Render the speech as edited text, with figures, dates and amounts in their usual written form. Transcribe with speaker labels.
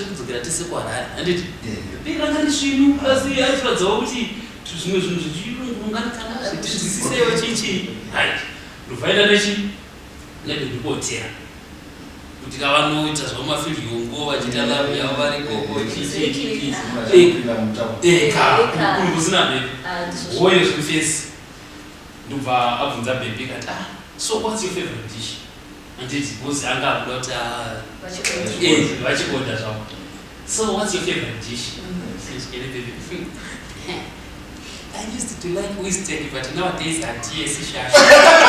Speaker 1: zvekudzokera tese kuharare handiti piranga ndisvinu asi achiradzawo kuti zvimwe zvinhu zvichirungunganikana zvitidzidzisewo chichi hai ndofaida nechi nebendikotera kuti kavanoita zvamafiliongo vachiita lavu yavo vari koko chichikusina bhebi woyo zvekufesi ndobva abvunza bhebi kati so what's your favorite dish handiti bhozi anga akuda kuti vachikonda zvavo so what's your favorite dish I used to like oyster, but nowadays I yes,